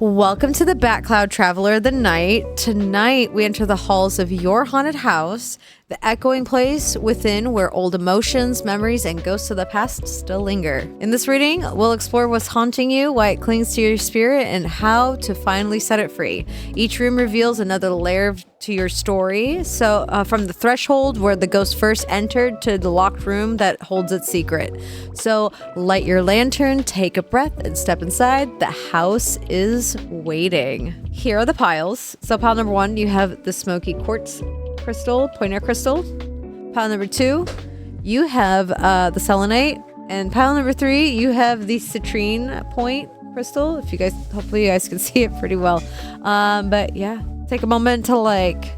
Welcome to the Bat Cloud Traveler of the Night. Tonight, we enter the halls of your haunted house, the echoing place within where old emotions, memories, and ghosts of the past still linger. In this reading, we'll explore what's haunting you, why it clings to your spirit, and how to finally set it free. Each room reveals another layer to your story. So, from the threshold where the ghost first entered to the locked room that holds its secret. So, light your lantern, take a breath, and step inside. The house is waiting. Here are the piles. So, pile number 1, you have the smoky quartz crystal, pointer crystal. Pile number 2, you have the selenite. And pile number 3, you have the citrine point crystal. If you guys, hopefully you guys can see it pretty well. But yeah, take a moment to like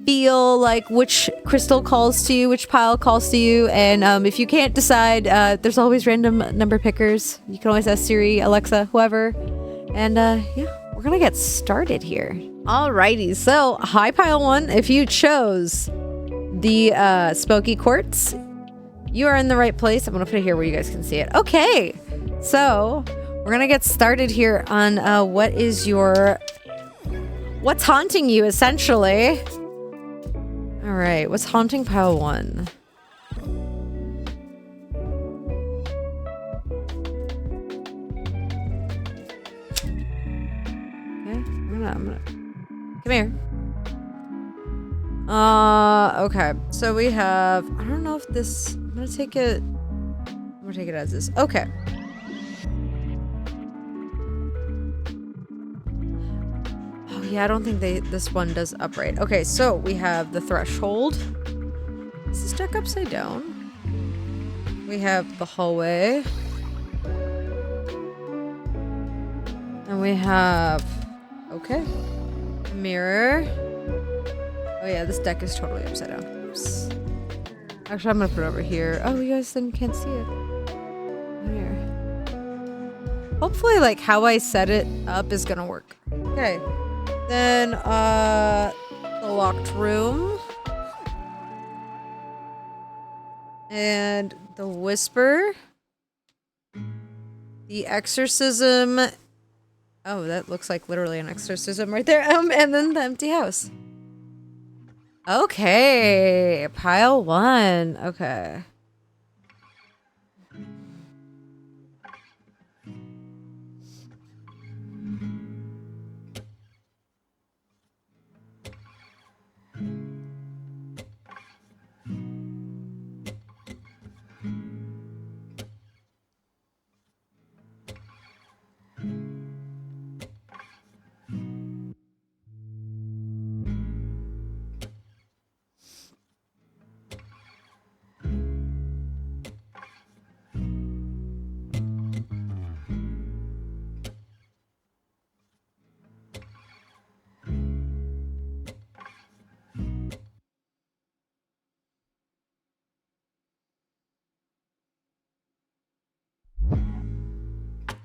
feel like which crystal calls to you, which pile calls to you. And if you can't decide, there's always random number pickers. You can always ask Siri, Alexa, whoever. And yeah, we're gonna get started here. Alrighty, so hi pile 1, if you chose the smoky quartz, you are in the right place. I'm gonna put it here where you guys can see it. Okay, so we're gonna get started here on what's haunting you, essentially. All right, what's haunting pile 1? Okay, I'm gonna come here. Okay, so we have, I don't know if this, I'm gonna take it as this. Okay. Oh yeah, I don't think this one does upright. Okay, so we have the threshold. Is this deck upside down? We have the hallway. And we have, okay, mirror. Oh yeah, this deck is totally upside down. Oops. Actually, I'm gonna put it over here. Oh, you guys then can't see it. Here. Hopefully, like, how I set it up is gonna work. Okay. Then, the locked room. And the whisper. The exorcism. Oh, that looks like literally an exorcism right there. And then the empty house. Okay, pile 1. Okay.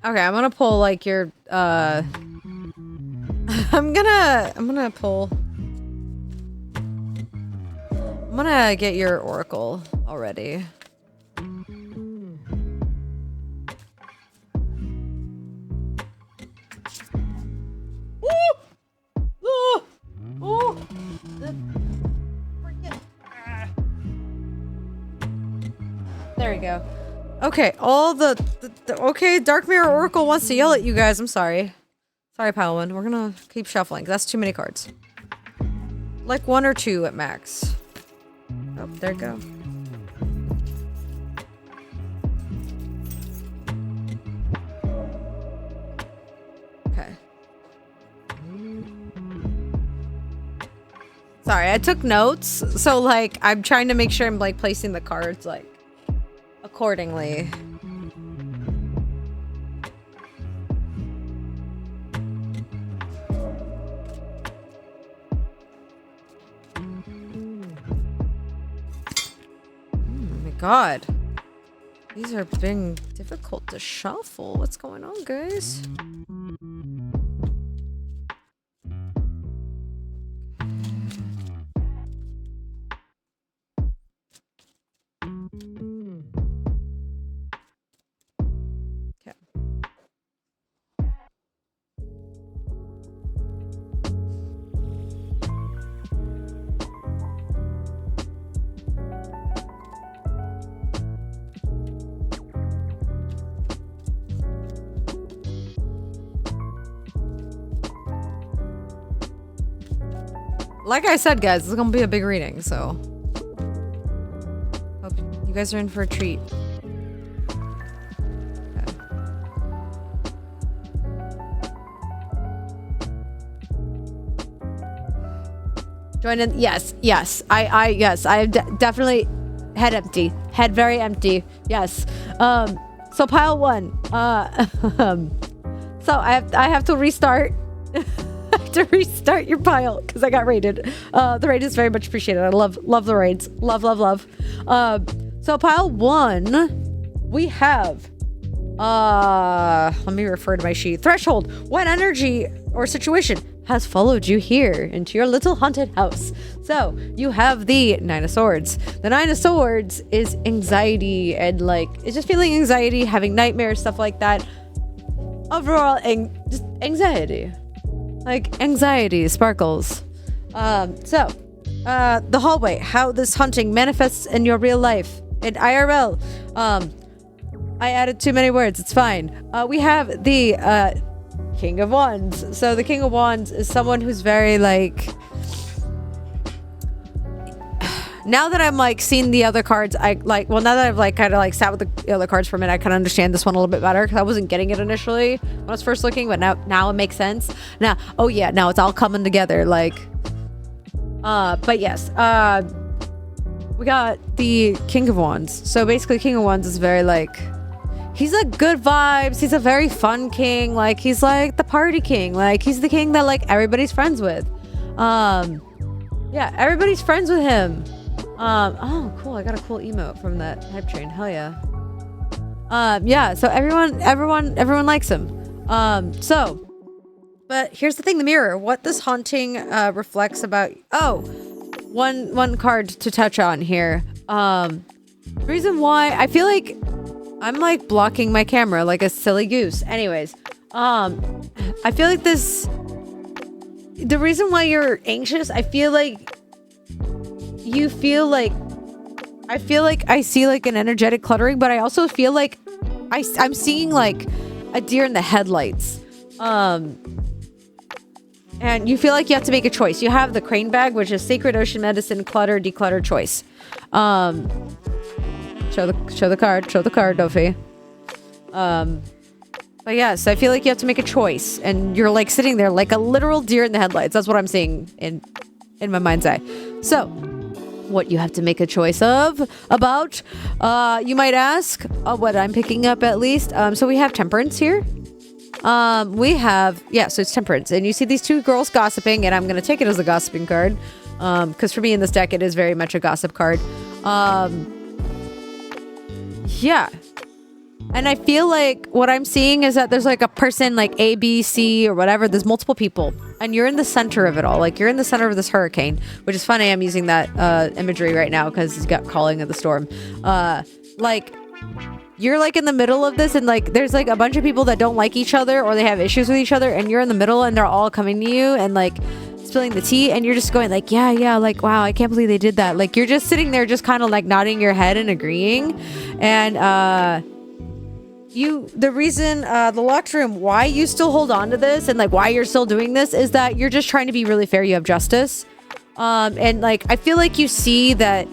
Okay, I'm gonna pull like your I'm gonna get your oracle already. There we go. Okay, all the okay, Dark Mirror Oracle wants to yell at you guys. I'm sorry. Sorry, pile 1. We're gonna keep shuffling. That's too many cards. Like 1 or 2 at max. Oh, there you go. Okay. Sorry, I took notes, so like I'm trying to make sure I'm like placing the cards like accordingly. Oh my god. These are being difficult to shuffle. What's going on, guys? like I said, guys, it's gonna be a big reading, so hope you guys are in for a treat. Okay. Join in. Yes. I definitely head empty. Head very empty. Yes. So pile 1. So I have to restart. To restart your pile because I got raided. The raid is very much appreciated. I love the raids. Love. So pile 1, we have let me refer to my sheet. Threshold. What energy or situation has followed you here into your little haunted house? So you have the 9 of Swords. The 9 of Swords is anxiety and like it's just feeling anxiety, having nightmares, stuff like that. Overall, just anxiety. Like anxiety sparkles. The hallway, how this haunting manifests in your real life in IRL. I added too many words. It's fine. We have the King of Wands. So the King of Wands is someone who's very like. Now that I'm like seeing the other cards, now that I've like kind of like sat with the other cards for a minute, I kind of understand this one a little bit better because I wasn't getting it initially when I was first looking, but now it makes sense. Now, oh yeah, now it's all coming together. Like, but yes, we got the King of Wands. So basically, King of Wands is very like, he's like good vibes. He's a very fun king. Like he's like the party king. Like he's the king that like everybody's friends with. Yeah, everybody's friends with him. Oh, cool. I got a cool emote from that hype train. Hell yeah. Yeah, so everyone likes him. But here's the thing, the mirror. What this haunting reflects about one card to touch on here. Reason why I feel like I'm like blocking my camera like a silly goose. Anyways, I feel like the reason why you're anxious, I feel like I see like an energetic cluttering, but I also feel like I'm seeing like a deer in the headlights. And you feel like you have to make a choice. You have the crane bag, which is sacred ocean medicine, clutter, declutter, choice. Show the card, Ophi. But yeah, so I feel like you have to make a choice, and you're like sitting there like a literal deer in the headlights. That's what I'm seeing in my mind's eye. So, what you have to make a choice about, you might ask, what I'm picking up at least. So we have temperance here. So it's temperance, and you see these two girls gossiping, and I'm gonna take it as a gossiping card, because for me in this deck it is very much a gossip card. Yeah. And I feel like what I'm seeing is that there's like a person like A, B, C, or whatever. There's multiple people. And you're in the center of it all. Like you're in the center of this hurricane, which is funny. I'm using that imagery right now because he's got calling of the storm. Like you're like in the middle of this, and like there's like a bunch of people that don't like each other or they have issues with each other, and you're in the middle and they're all coming to you and like spilling the tea, and you're just going like, yeah, like, wow, I can't believe they did that. Like you're just sitting there just kind of like nodding your head and agreeing. And the reason, the locked room, why you still hold on to this and like why you're still doing this is that you're just trying to be really fair. You have justice. And like, I feel like you see that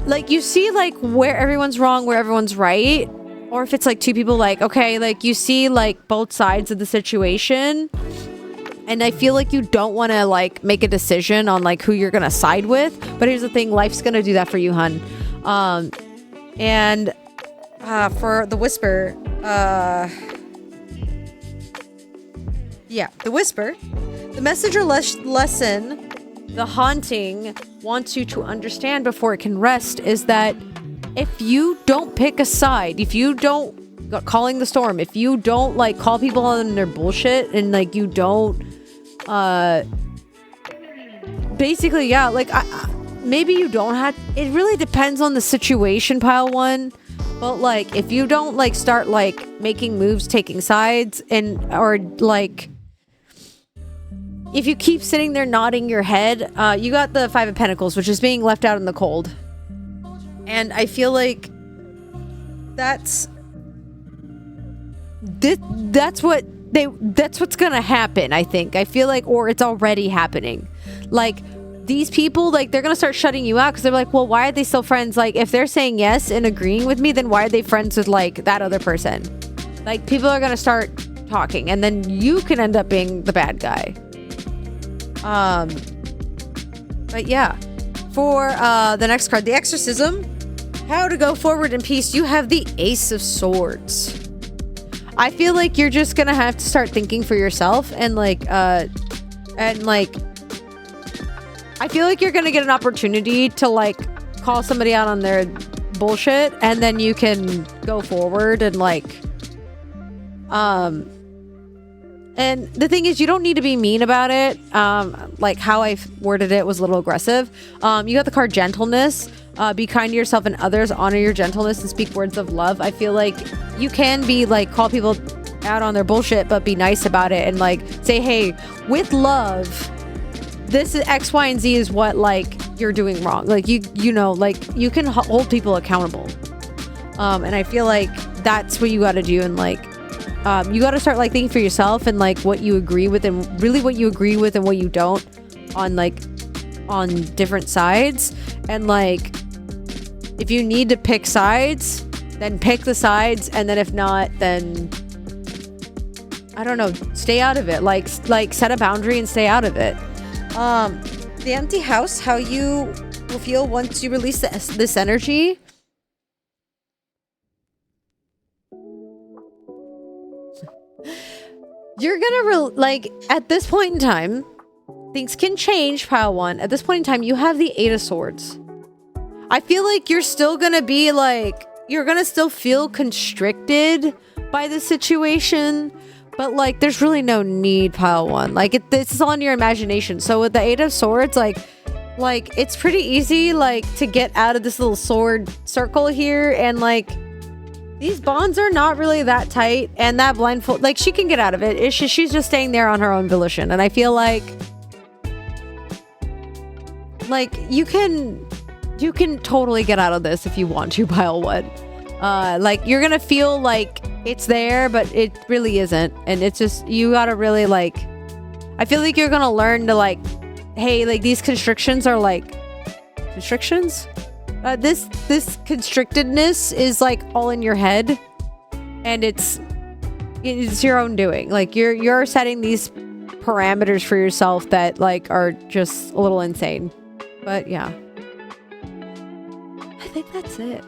like you see like where everyone's wrong, where everyone's right. Or if it's like two people, like, okay, like you see like both sides of the situation. And I feel like you don't want to like make a decision on like who you're going to side with. But here's the thing. Life's going to do that for you, hun. And for the whisper, the whisper, the message or lesson, the haunting wants you to understand before it can rest is that if you don't pick a side, if you don't calling the storm, if you don't like call people on their bullshit and like you don't basically, yeah, like maybe you don't have, it really depends on the situation, pile one, but like if you don't like start like making moves, taking sides, and or like if you keep sitting there nodding your head, you got the Five of Pentacles, which is being left out in the cold. And I feel like that's what that's what's gonna happen, I think. I feel like, or it's already happening. Like, these people, like, they're gonna start shutting you out because they're like, well, why are they still friends? Like, if they're saying yes and agreeing with me, then why are they friends with, like, that other person? Like, people are gonna start talking, and then you can end up being the bad guy. But yeah. For the next card, the Exorcism. How to go forward in peace. You have the Ace of Swords. I feel like you're just gonna have to start thinking for yourself and I feel like you're gonna get an opportunity to like call somebody out on their bullshit, and then you can go forward and and the thing is, you don't need to be mean about it. Like how I worded it was a little aggressive. You got the card Gentleness. Be kind to yourself and others. Honor your gentleness and speak words of love. I feel like you can be like, call people out on their bullshit, but be nice about it and like say, hey, with love, this is X, Y, and Z is what like you're doing wrong. Like you know, like you can hold people accountable. And I feel like that's what you got to do. And like, you got to start like thinking for yourself and like what you agree with and really what you agree with and what you don't on different sides. And like, if you need to pick sides, then pick the sides. And then if not, then I don't know, stay out of it. Like set a boundary and stay out of it. The Empty House, how you will feel once you release this energy. You're gonna at this point in time, things can change, pile one. At this point in time, you have the Eight of Swords. I feel like you're still gonna be like, you're gonna still feel constricted by the situation, but like there's really no need, pile one. Like this is all in your imagination. So with the Eight of Swords, like it's pretty easy like to get out of this little sword circle here, and like these bonds are not really that tight, and that blindfold, like she can get out of it. It's just, she's just staying there on her own volition. And I feel like you can totally get out of this if you want to, pile one. Like you're gonna feel like it's there, but it really isn't. And it's just, you gotta really like, I feel like you're gonna learn to like, hey, like these constrictions are like constrictions. This constrictedness is like all in your head, and it's your own doing. Like you're setting these parameters for yourself that like are just a little insane. But yeah, I think that's it.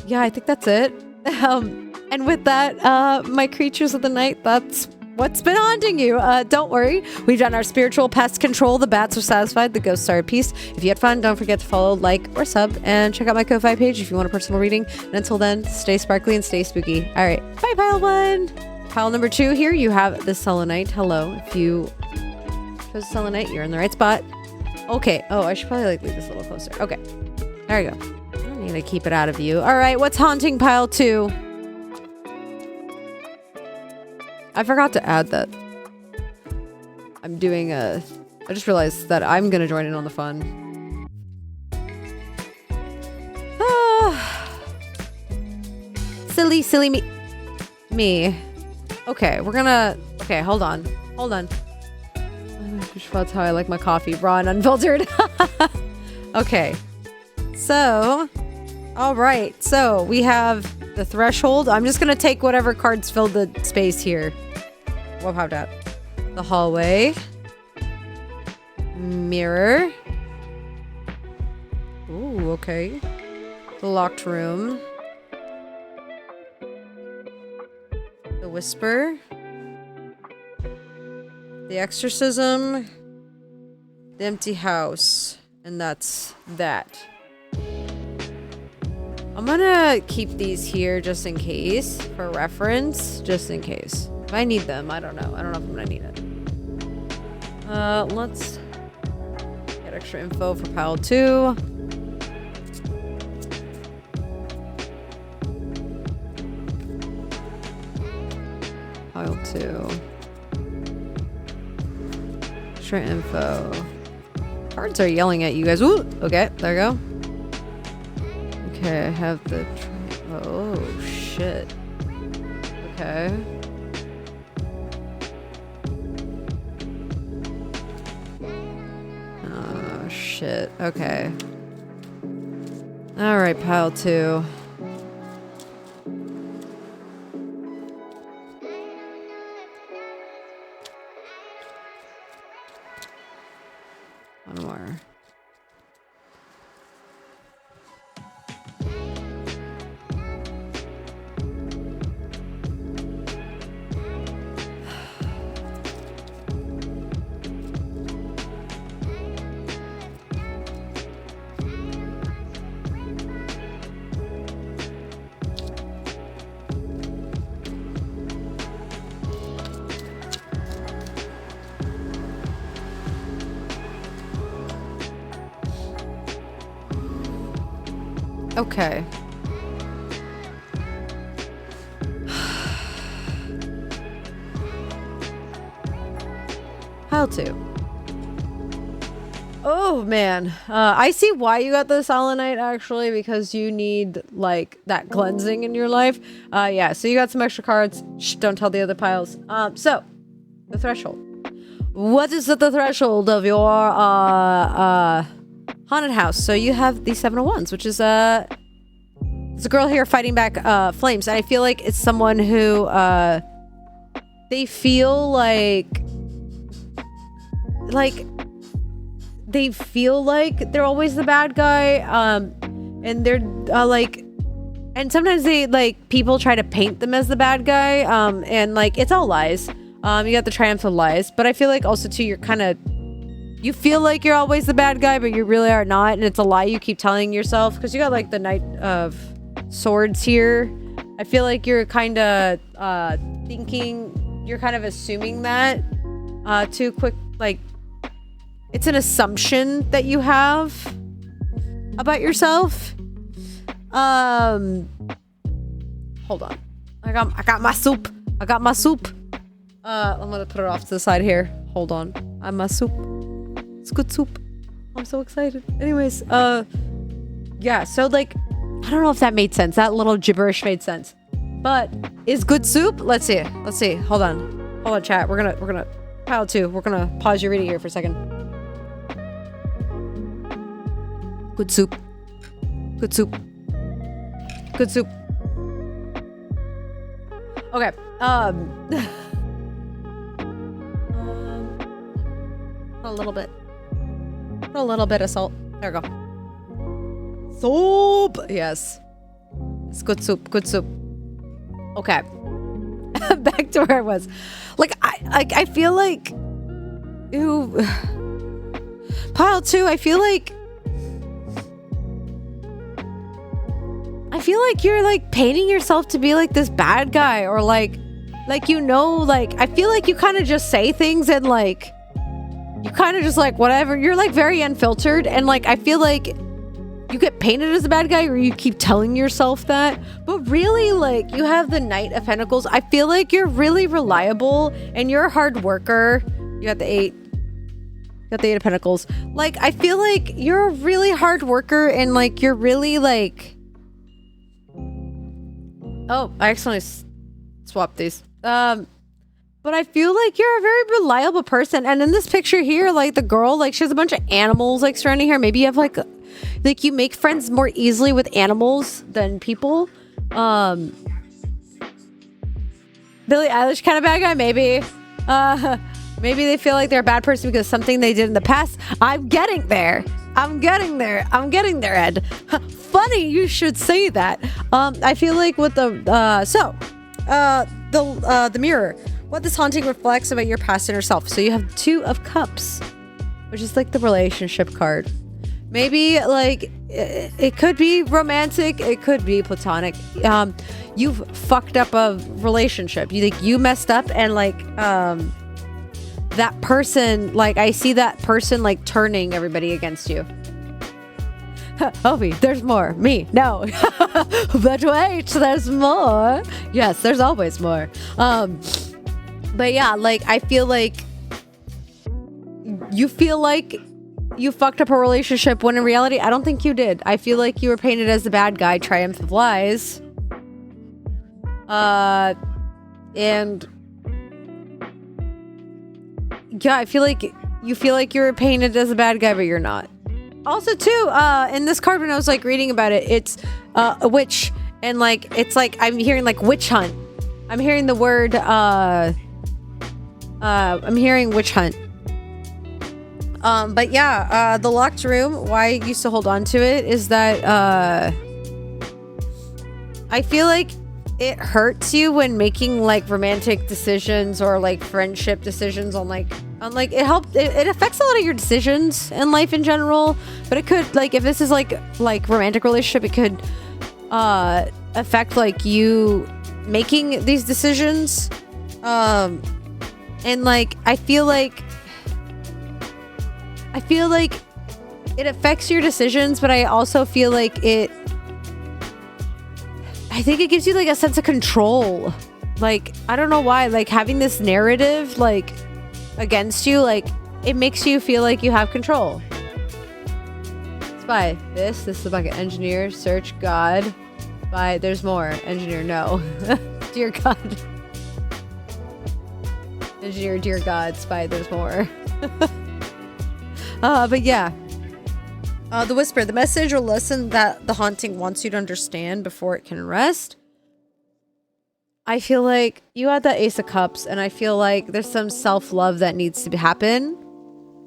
Yeah, I think that's it. And with that, my creatures of the night, that's what's been haunting you. Don't worry. We've done our spiritual pest control. The bats are satisfied. The ghosts are at peace. If you had fun, don't forget to follow, like, or sub, and check out my Ko-Fi page if you want a personal reading. And until then, stay sparkly and stay spooky. All right. Bye, pile one. Pile number 2 here, you have the selenite. Hello. If you chose selenite, you're in the right spot. Okay. Oh, I should probably like leave this a little closer. Okay. There you go. I don't need to keep it out of you. All right. What's haunting pile 2? I forgot to add that I'm doing I just realized that I'm gonna join in on the fun. Silly me. Okay, we're gonna, okay, hold on. That's how I like my coffee, raw and unfiltered. Okay, so, all right, so we have the threshold. I'm just gonna take whatever cards fill the space here. What popped out? The hallway. Mirror. Ooh, okay. The locked room. The whisper. The exorcism. The empty house. And that's that. I'm gonna keep these here just in case, for reference, just in case. If I need them, I don't know. I don't know if I'm gonna need it. Let's get extra info for pile 2. Pile 2. Extra info. Cards are yelling at you guys. Ooh, okay, there we go. Okay, I have the... Oh, shit. Okay. shit. Okay. All right, pile 2. One more. Okay. Pile 2. Oh man, I see why you got the selenite actually, because you need like that cleansing in your life. Yeah, so you got some extra cards. Shh, don't tell the other piles. So the threshold. What is at the threshold of your haunted house? So you have the 7 of Wands, which is it's a girl here fighting back flames, and I feel like it's someone who they feel like they feel like they're always the bad guy, and they're like, and sometimes they like people try to paint them as the bad guy, and like it's all lies. You got the triumph of lies, but I feel like also too you feel like you're always the bad guy, but you really are not, and it's a lie you keep telling yourself, because you got like the Knight of Swords here. I feel like you're kind of thinking, you're kind of assuming that too quick, like it's an assumption that you have about yourself. Hold on, I got my soup. I'm gonna put it off to the side here. Hold on, I'm my soup. It's good soup. I'm so excited. Anyways, yeah, so like I don't know if that made sense. That little gibberish made sense. But is good soup? Let's see. Hold on, chat. We're gonna pile 2. We're gonna pause your reading here for a second. Good soup. Okay. A little bit of salt. There we go. Soup. Yes. It's good soup. Okay. Back to where I was. Like I feel like pile 2, I feel like you're like painting yourself to be like this bad guy, or like you know, like I feel like you kind of just say things and like you kind of just like whatever. You're like very unfiltered, and like I feel like you get painted as a bad guy, or you keep telling yourself that, but really like you have the Knight of Pentacles. I feel like you're really reliable and you're a hard worker. You got the 8 of Pentacles. Like I feel like you're a really hard worker, and like you're really like, oh, I accidentally swapped these. But I feel like you're a very reliable person. And in this picture here, like the girl, like she has a bunch of animals like surrounding her. Maybe you have like you make friends more easily with animals than people. Billie Eilish kind of bad guy, maybe. Maybe they feel like they're a bad person because something they did in the past. I'm getting there, Ed. Funny you should say that. I feel like with the mirror, what this haunting reflects about your past inner self. So you have 2 of Cups, which is like the relationship card. Maybe like it could be romantic, it could be platonic. You've fucked up a relationship. You messed up, and like that person, like I see that person like turning everybody against you. Ophi, there's more. Me, no. But wait, there's more. Yes, there's always more. But yeah, like I feel like you fucked up a relationship when in reality I don't think you did. I feel like you were painted as the bad guy, triumph of lies. And yeah, I feel like you feel like you're painted as a bad guy, but you're not. Also, too, in this card, when I was like reading about it, it's a witch, and like it's like I'm hearing like witch hunt. I'm hearing the word. I'm hearing witch hunt. But yeah, the locked room. Why I used to hold on to it is that I feel like it hurts you when making like romantic decisions or like friendship decisions on like it affects a lot of your decisions in life in general, but it could like if this is like romantic relationship, it could affect like you making these decisions, and like I feel like it affects your decisions, but I also feel like I think it gives you like a sense of control. Like, I don't know why, like having this narrative like against you, like it makes you feel like you have control. Spy. This is the bucket. Engineer, search, God. Spy. There's more. Engineer, no. Dear God. Engineer, dear God. Spy, there's more. But yeah. The whisper, the message or lesson that the haunting wants you to understand before it can rest. I feel like you had the Ace of Cups, and I feel like there's some self-love that needs to happen.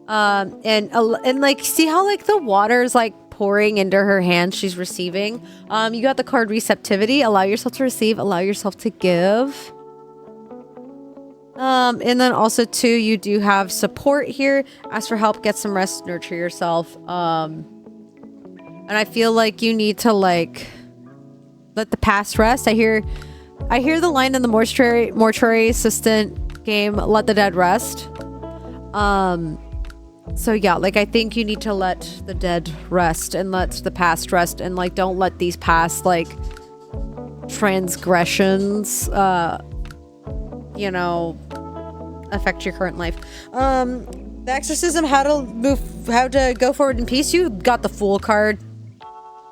And like, see how like the water's like pouring into her hands she's receiving. You got the card receptivity. Allow yourself to receive. Allow yourself to give. And then also too, you do have support here. Ask for help, get some rest, nurture yourself. And I feel like you need to like let the past rest. I hear the line in the mortuary assistant game, let the dead rest. So yeah, like I think you need to let the dead rest and let the past rest, and like don't let these past like transgressions you know, affect your current life. The exorcism, how to go forward in peace. You got the Fool card.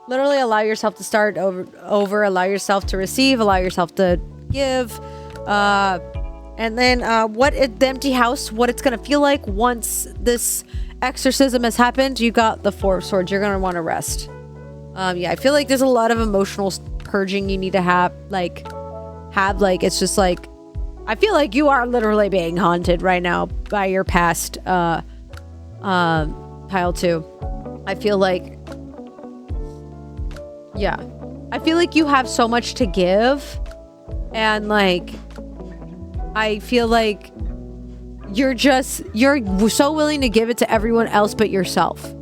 Literally allow yourself to start over, allow yourself to receive, allow yourself to give. And then the empty house, what it's gonna feel like once this exorcism has happened. You got the Four of Swords. You're gonna want to rest. Yeah, I feel like there's a lot of emotional purging you need to have it's just like, I feel like you are literally being haunted right now by your past pile 2. I feel like, yeah, I feel like you have so much to give, and like I feel like you're so willing to give it to everyone else but yourself.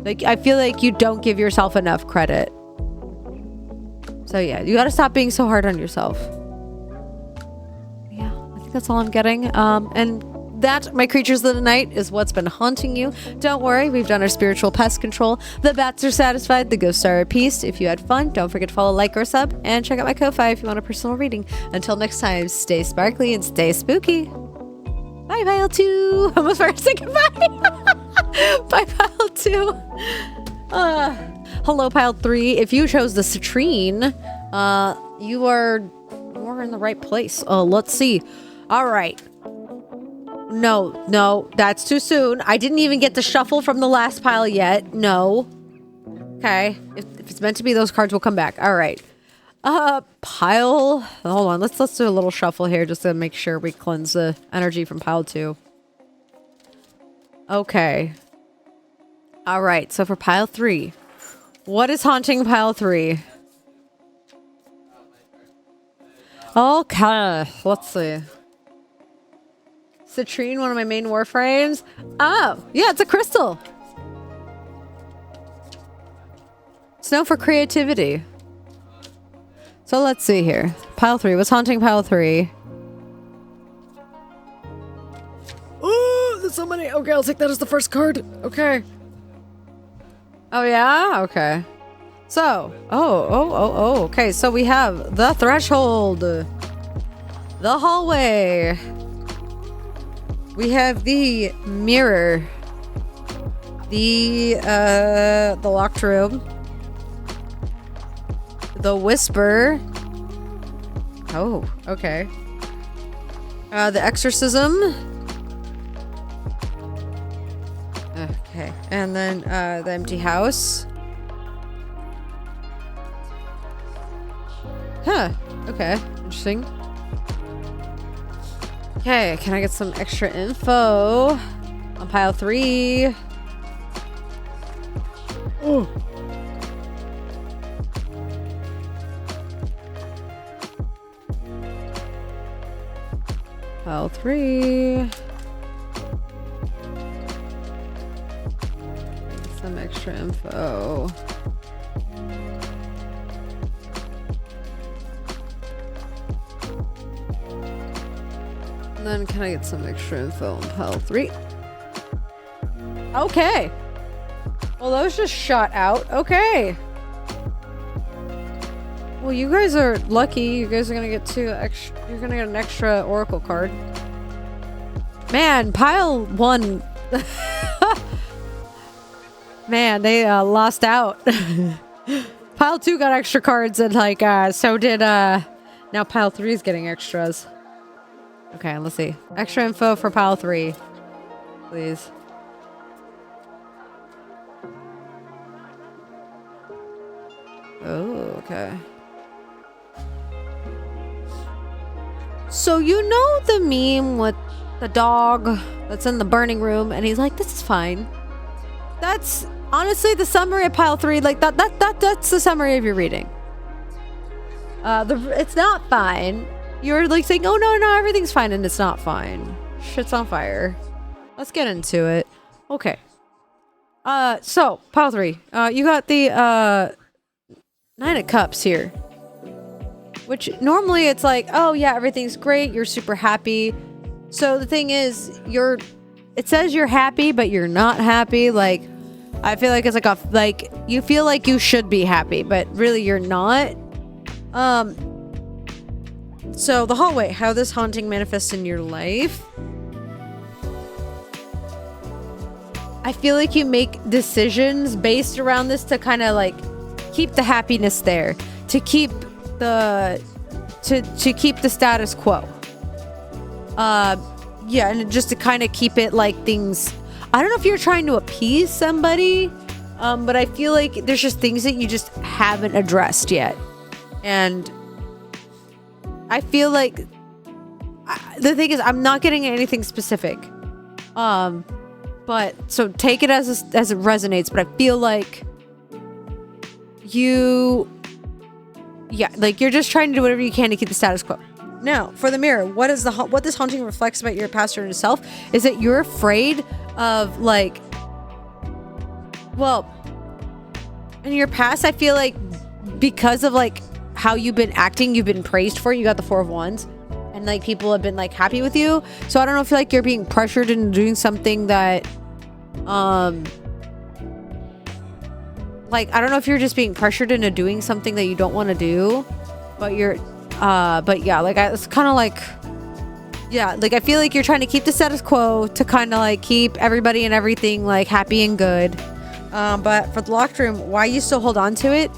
Like, I feel like you don't give yourself enough credit. So yeah, you gotta stop being so hard on yourself. Yeah, I think that's all I'm getting. And that, my creatures of the night, is what's been haunting you. Don't worry, we've done our spiritual pest control. The bats are satisfied, the ghosts are appeased. If you had fun, don't forget to follow, like, or sub, and check out my Ko-Fi if you want a personal reading. Until next time, stay sparkly and stay spooky. Bye, Pile 2. I almost forgot to say goodbye. Bye, Pile 2. Hello, Pile 3. If you chose the citrine, you are in the right place. Let's see. All right. No, that's too soon. I didn't even get to shuffle from the last pile yet. No. Okay. If it's meant to be, those cards will come back. All right. Pile. Hold on. Let's do a little shuffle here just to make sure we cleanse the energy from pile 2. Okay. All right. So for pile 3, what is haunting pile 3? Okay. Let's see. Citrine, one of my main warframes. Oh, yeah, it's a crystal. It's known for creativity. So let's see here. Pile 3. What's haunting pile 3? Oh, there's so many. Okay, I'll take that as the first card. Okay. Oh, yeah? Okay. So, okay. So we have the threshold, the hallway. We have the mirror, the locked room, the whisper. Oh, okay. The exorcism. And then the empty house. Huh. Okay. Interesting. Okay, can I get some extra info on pile 3? Oh. Pile 3. Some extra info. And then can I get some extra info on pile 3? Okay. Well, those just shot out. Okay. Well, you guys are lucky. You guys are gonna get you're gonna get an extra oracle card. Man, pile 1. Man, they lost out. Pile 2 got extra cards, and like so did now pile 3 is getting extras. Okay, let's see. Extra info for pile 3, please. Oh, okay. So you know the meme with the dog that's in the burning room, and he's like, "This is fine." That's honestly the summary of pile 3. Like that's the summary of your reading. It's not fine. You're like saying, "Oh no, everything's fine," and it's not fine. Shit's on fire. Let's get into it. Okay. So pile 3. You got the 9 of Cups here. Which normally it's like, oh yeah, everything's great. You're super happy. So the thing is, it says you're happy, but you're not happy. Like, I feel like it's like you feel like you should be happy, but really you're not. So the hallway, how this haunting manifests in your life. I feel like you make decisions based around this to kind of like keep the happiness there, to keep the status quo. Yeah, and just to kind of keep it like things. I don't know if you're trying to appease somebody, but I feel like there's just things that you just haven't addressed yet, and I feel like the thing is I'm not getting anything specific, but so take it as it resonates. But I feel like like you're just trying to do whatever you can to keep the status quo. Now, for the mirror, what this haunting reflects about your past or yourself is that you're afraid of like, well, in your past, I feel like because of like how you've been acting, you've been praised for it. You got the 4 of Wands, and like people have been like happy with you. So I don't know if like you're being pressured into doing something that, like I don't know if you're just being pressured into doing something that you don't want to do, but yeah, like it's kind of like, yeah, like I feel like you're trying to keep the status quo to kind of like keep everybody and everything like happy and good. But for the locked room, why you still hold on to it?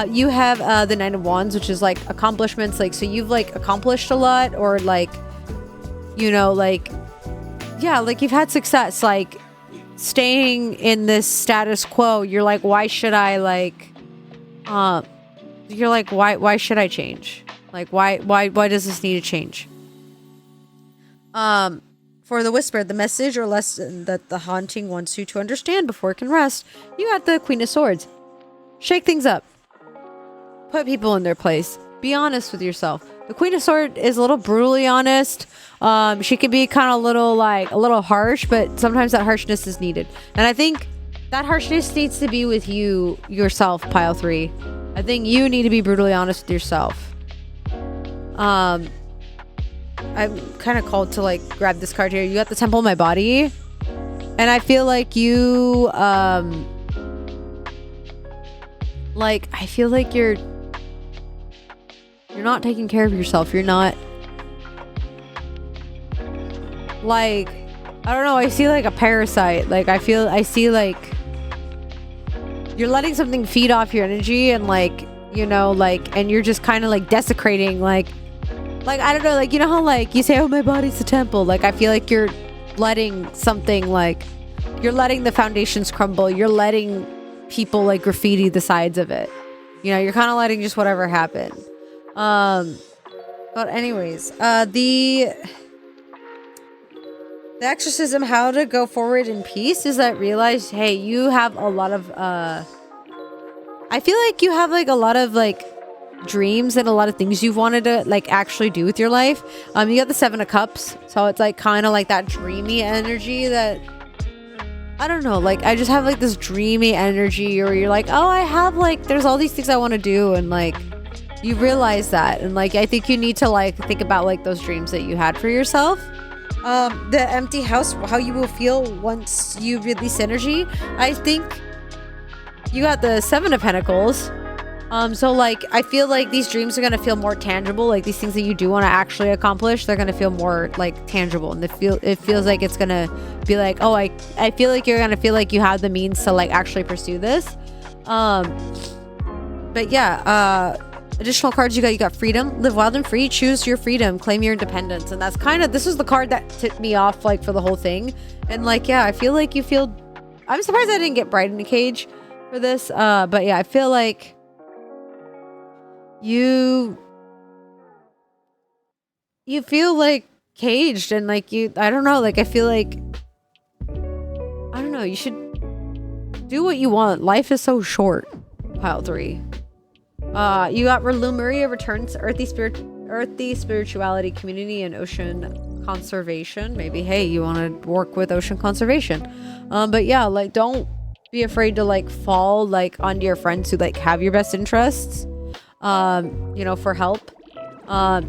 You have the 9 of Wands, which is like accomplishments. Like, so you've like accomplished a lot, or like, you know, like, yeah, like you've had success, like staying in this status quo. You're like, why should I like, you're like, why should I change? Like, why does this need to change? For the whisper, the message or lesson that the haunting wants you to understand before it can rest, you got the Queen of Swords. Shake things up. Put people in their place. Be honest with yourself. The Queen of Swords is a little brutally honest. She can be kind of a little harsh, but sometimes that harshness is needed. And I think that harshness needs to be with yourself, pile 3. I think you need to be brutally honest with yourself. I'm kind of called to like grab this card here. You got the Temple of My Body, and I feel like you like I feel like you're not taking care of yourself. You're not like, I don't know, I see like a parasite. Like I see like you're letting something feed off your energy, and like, you know, like, and you're just kind of like desecrating like I don't know, like, you know how like you say, oh, my body's the temple. Like I feel like you're letting something like you're letting the foundations crumble. You're letting people like graffiti the sides of it. You know, you're kind of letting just whatever happen. But anyways, the exorcism, how to go forward in peace, is that realize, hey, you have a lot of, I feel like you have like a lot of like dreams and a lot of things you've wanted to like actually do with your life. You got the 7 of Cups, so it's like kind of like that dreamy energy that, I don't know, like I just have like this dreamy energy, or you're like, oh, I have like, there's all these things I want to do, and like you realize that, and like I think you need to like think about like those dreams that you had for yourself. The empty house, how you will feel once you release energy. I think you got the 7 of Pentacles. So like I feel like these dreams are gonna feel more tangible. Like these things that you do want to actually accomplish, they're gonna feel more like tangible, and it feels like it's gonna be like, oh, I feel like you're gonna feel like you have the means to like actually pursue this. But yeah, additional cards you got freedom, live wild and free, choose your freedom, claim your independence. And that's kind of, this was the card that tipped me off like for the whole thing. And like, yeah, I feel like I'm surprised I didn't get Bride in a Cage for this. But yeah, I feel like you feel like caged, and like I don't know, like I feel like, I don't know, you should do what you want. Life is so short. Pile 3. You got Lemuria returns, earthy spirituality, community, and ocean conservation. Maybe, hey, you want to work with ocean conservation. But yeah, like don't be afraid to like fall like onto your friends who like have your best interests, you know, for help.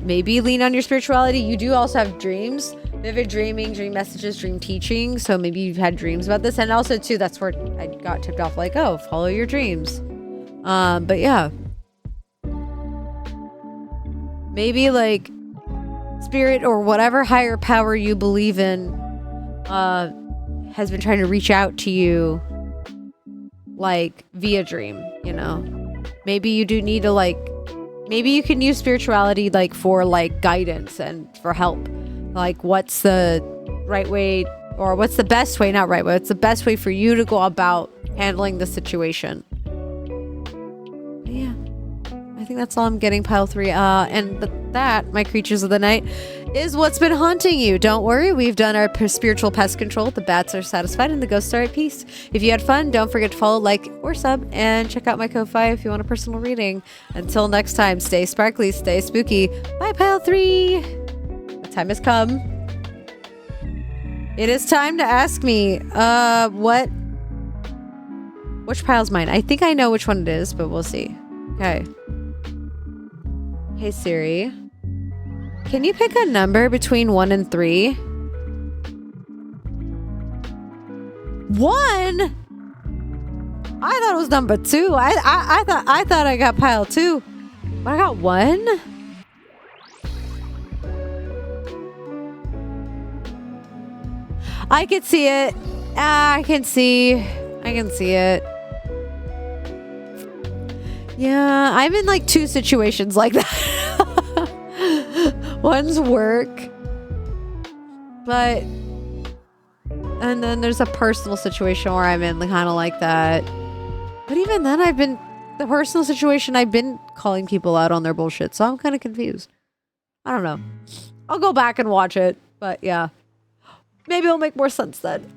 Maybe lean on your spirituality. You do also have dreams, vivid dreaming, dream messages, dream teaching. So maybe you've had dreams about this. And also too, that's where I got tipped off, like, oh, follow your dreams. But yeah, maybe like spirit or whatever higher power you believe in has been trying to reach out to you like via dream, you know. Maybe you do need to like, maybe you can use spirituality like for like guidance and for help, like what's the right way, or what's the best way, not right way, what's the best way for you to go about handling the situation. Yeah, I think that's all I'm getting, pile 3. And that, my creatures of the night, is what's been haunting you. Don't worry, we've done our spiritual pest control. The bats are satisfied and the ghosts are at peace. If you had fun, don't forget to follow, like, or sub, and check out my Ko-Fi if you want a personal reading. Until next time, stay sparkly, stay spooky. Bye, pile 3. The time has come. It is time to ask me, which pile's mine? I think I know which one it is, but we'll see. Okay. Hey Siri, can you pick a number between 1 and 3? 1? I thought it was number 2. I thought I got pile 2. But I got 1? I can see it. I can see it. Yeah, I'm in like 2 situations like that. One's work, but, and then there's a personal situation where I'm in kind of like that. But even then, the personal situation, I've been calling people out on their bullshit, so I'm kind of confused. I don't know. I'll go back and watch it, but yeah. Maybe it'll make more sense then.